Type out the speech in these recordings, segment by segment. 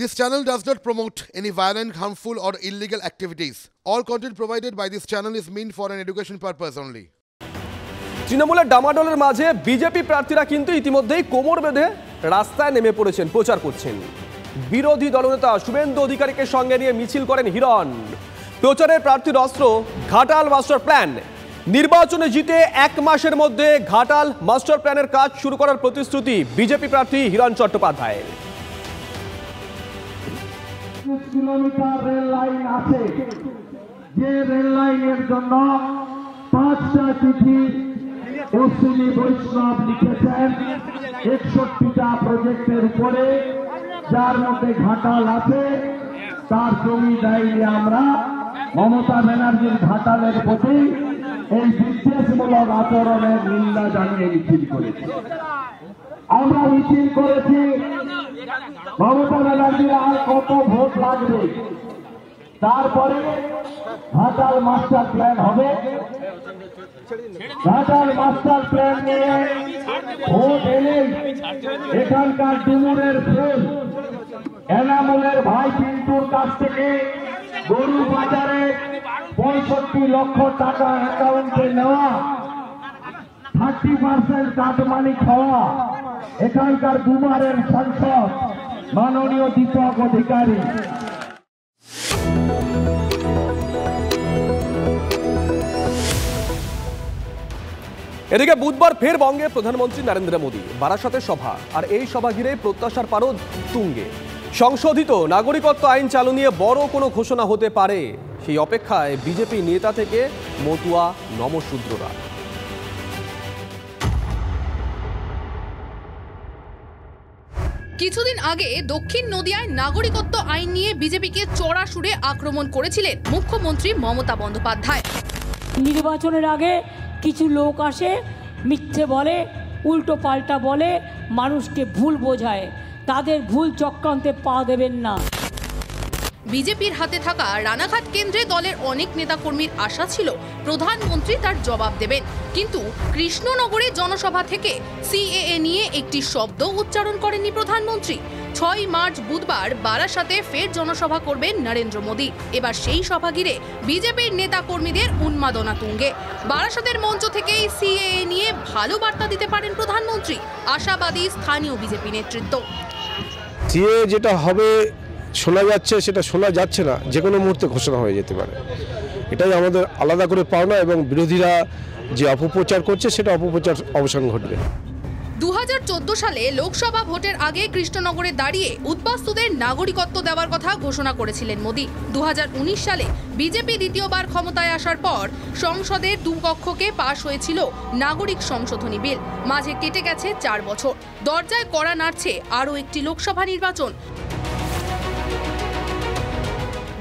This channel does not promote any violent, harmful, or illegal activities. All content provided by this channel is meant for an education purpose only. তৃণমূলের ডামাডোলের মাঝে BJP প্রার্থীরা কিন্তু ইতিমধ্যেই কোমর বেঁধে রাস্তায় নেমে পড়েছেন, প্রচার করছেন। বিরোধী দলনেতা শুভেন্দু অধিকারীকে সঙ্গে নিয়ে মিছিল করেন হিরণ। প্রচারের প্রার্থীর অস্ত্র ঘাটাল মাস্টার প্ল্যান। নির্বাচনে জিতে 1 মাসের মধ্যে ঘাটাল মাস্টার প্ল্যানের কাজ শুরু করার প্রতিশ্রুতি বিজেপি প্রার্থী হিরণ চট্টোপাধ্যায়ের। কিলোমিটার রেল লাইন আছে, যে রেল লাইনের জন্য 5টা চিঠি অশ্বিনী বৈষ্ণব লিখেছেন 61টা প্রজেক্টের উপরে, যার মধ্যে ঘাটাল আছে। তার জমি দেয়নি আমরা। মমতা ব্যানার্জির ঘাটালের প্রতি এই বিদ্বেষমূলক আচরণের নিন্দা জানিয়ে মিছিল করেছি। আমরা মিছিল করেছি মমতা ব্যানার্জির আর কত ভোট লাগবে, তারপরে ঘাটাল মাস্টার প্ল্যান হবে। ঘাটাল মাস্টার প্ল্যান নিয়ে ভোট এলে এখানকার ডুমুরের ফুল এনামুলের ভাই পিন্টুর কাছ থেকে গরু বাজারে 65 লক্ষ টাকা অ্যাকাউন্টে নেওয়া, 30% কাটমানি খাওয়া এখানকার দুবারের সাংসদ মাননীয় দীপক অধিকারী। এদিকে বুধবার ফের বঙ্গে প্রধানমন্ত্রী নরেন্দ্র মোদী, বারাসাতে সভা, আর এই সভা ঘিরে প্রত্যাশার পারদ তুঙ্গে। সংশোধিত নাগরিকত্ব আইন চালু নিয়ে বড় কোনো ঘোষণা হতে পারে, সেই অপেক্ষায় বিজেপি নেতা থেকে মতুয়া নমশূদ্ররা। কিছুদিন আগে দক্ষিণ নদিয়ায় নাগরিকত্ব আইন নিয়ে বিজেপিকে চড়া সুরে আক্রমণ করেছিলেন মুখ্যমন্ত্রী মমতা বন্দ্যোপাধ্যায়। নির্বাচনের আগে কিছু লোক আসে, মিথ্যে বলে, উল্টো পাল্টা বলে, মানুষকে ভুল বোঝায়। তাদের ভুল চক্রান্তে পা দেবেন না। বিজেপির হাতে থাকা রানাঘাট কেন্দ্রে দলের অনেক নেতাকর্মীর আশা ছিল প্রধানমন্ত্রী তার জবাব দেবেন, কিন্তু কৃষ্ণনগরে জনসভা থেকে সিএএ নিয়ে একটি শব্দ উচ্চারণ করেননি প্রধানমন্ত্রী। 6 মার্চ বুধবার বারাসাতে ফের জনসভা করবেন নরেন্দ্র মোদী। এবার সেই সভা ঘিরে বিজেপির নেতাকর্মীদের উন্মাদনা তুঙ্গে। বারাসাতের মঞ্চ থেকেই সিএএ নিয়ে ভালো বার্তা দিতে পারেন প্রধানমন্ত্রী, আশাবাদী স্থানীয় বিজেপি নেতৃত্ব। সিএএ যেটা হবে শোনা যাচ্ছে, সেটা শোনা যাচ্ছে না, যে কোনো মুহূর্তে ঘোষণা হয়ে যেতে পারে। এটাই আমাদের আলাদা করে পাওনা, এবং বিরোধীরা যে অপপ্রচার করছে সেটা অপপ্রচার অবসান ঘটবে। 2014 সালে লোকসভা ভোটের আগে কৃষ্ণনগরে দাঁড়িয়ে উদ্বাস্তুদের নাগরিকত্ব দেওয়ার কথা ঘোষণা করেছিলেন মোদী। 2019 সালে বিজেপি দ্বিতীয়বার ক্ষমতায় আসার পর সংসদের 2 কক্ষকে পাশ হয়েছিল নাগরিক সংশোধনী বিল। মাঝে কেটে গেছে 4 বছর। দরজায় কড়া নাড়ছে আরও একটি লোকসভা নির্বাচন।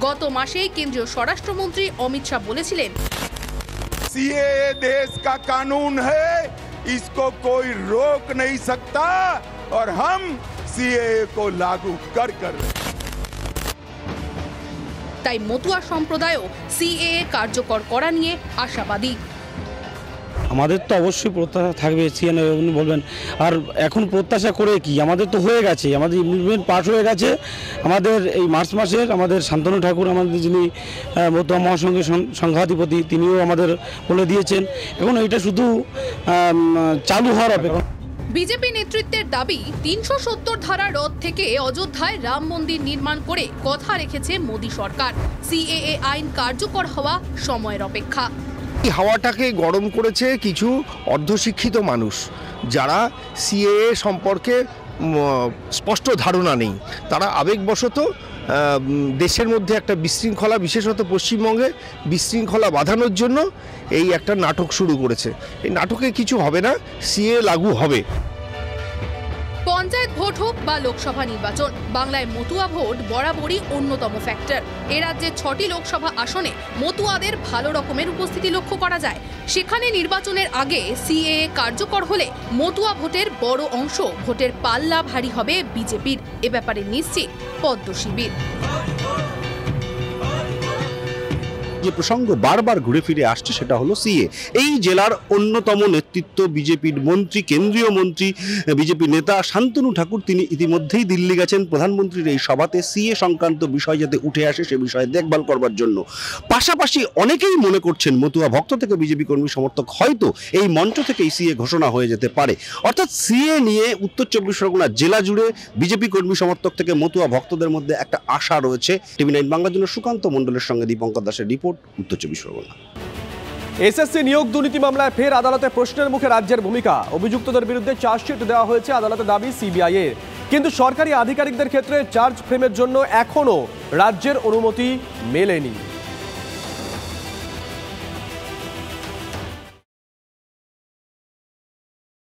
গত মাসেই কেন্দ্রীয় স্বরাষ্ট্রমন্ত্রী অমিত শাহ বলেছিলেন, सीएए देश का कानून है, इसको कोई रोक नहीं सकता और हम सीएए को लागू कर তাই মতুয়া সম্প্রদায়ও সিএএ কার্যকর করা নিয়ে আশাবাদী। আমাদের তো অবশ্যই প্রত্যাশা থাকবে, সিএনএ উনি বলবেন। আর এখন প্রত্যাশা করে কি, আমাদের তো হয়ে গেছে, আমাদের ইমপ্লিমেন্ট পাস হয়ে গেছে। আমাদের এই মার্চ মাসের আমাদের শান্তনু ঠাকুর, আমাদের যিনি মতুয়া মহাসংঘের সংঘাধিপতি, তিনিও আমাদের বলে দিয়েছেন। এখন এটা শুধু চালু হওয়ার অপেক্ষা। বিজেপি নেতৃত্বের দাবি, 370 ধারা রদ থেকে অযোধ্যায় রাম মন্দির নির্মাণ করে কথা রেখেছে মোদী সরকার। সিএএ আইন কার্যকর হওয়া সময়ের অপেক্ষা। হাওয়াটাকে গরম করেছে কিছু অর্ধশিক্ষিত মানুষ, যারা সিএএ সম্পর্কে স্পষ্ট ধারণা নেই। তারা আবেগবশত দেশের মধ্যে একটা বিশৃঙ্খলা, বিশেষত পশ্চিমবঙ্গে বিশৃঙ্খলা বাঁধানোর জন্য এই একটা নাটক শুরু করেছে। এই নাটকে কিছু হবে না, সিএএ লাগু হবে। পঞ্চায়েত ভোট হোক বা লোকসভা নির্বাচন, বাংলায় মতুয়া ভোট বরাবরই অন্যতম ফ্যাক্টর। এ রাজ্যে 6টি লোকসভা আসনে মতুয়াদের ভালো রকমের উপস্থিতি লক্ষ্য করা যায়। সেখানে নির্বাচনের আগে সিএএ কার্যকর হলে মতুয়া ভোটের বড় অংশ ভোটের পাল্লা ভারী হবে বিজেপির। এ ব্যাপারে নিশ্চিত পদ্ম শিবির। যে প্রসঙ্গ বারবার ঘুরে ফিরে আসছে সেটা হলো সিএ। এই জেলার অন্যতম নেতৃত্ব বিজেপির মন্ত্রী, কেন্দ্রীয় মন্ত্রী, বিজেপি নেতা শান্তনু ঠাকুর, তিনি ইতিমধ্যেই দিল্লি গেছেন প্রধানমন্ত্রীর এই সভাতে সিএ সংক্রান্ত বিষয় যাতে উঠে আসে সে বিষয়ে দেখভাল করবার জন্য। পাশাপাশি অনেকেই মনে করছেন মতুয়া ভক্ত থেকে বিজেপি কর্মী সমর্থক হয়তো এই মঞ্চ থেকেই সিএ ঘোষণা হয়ে যেতে পারে। অর্থাৎ সিএ নিয়ে উত্তর 24 পরগনা জেলা জুড়ে বিজেপি কর্মী সমর্থক থেকে মতুয়া ভক্তদের মধ্যে একটা আশা রয়েছে। টিভি9 বাংলার জন্য সুকান্ত মণ্ডলের সঙ্গে দীপঙ্কর দাসের রিপোর্ট, উত্তর 24 পরগনা। এসএসসি নিয়োগ দুর্নীতি মামলায় ফের আদালতে প্রশ্নের মুখে রাজ্যের ভূমিকা। অভিযুক্তদের বিরুদ্ধে চার্জশিট দেওয়া হয়েছে, আদালতে দাবি সিবিআই এর। কিন্তু সরকারি আধিকারিকদের ক্ষেত্রে চার্জ ফ্রেমের জন্য এখনো রাজ্যের অনুমতি মেলেনি।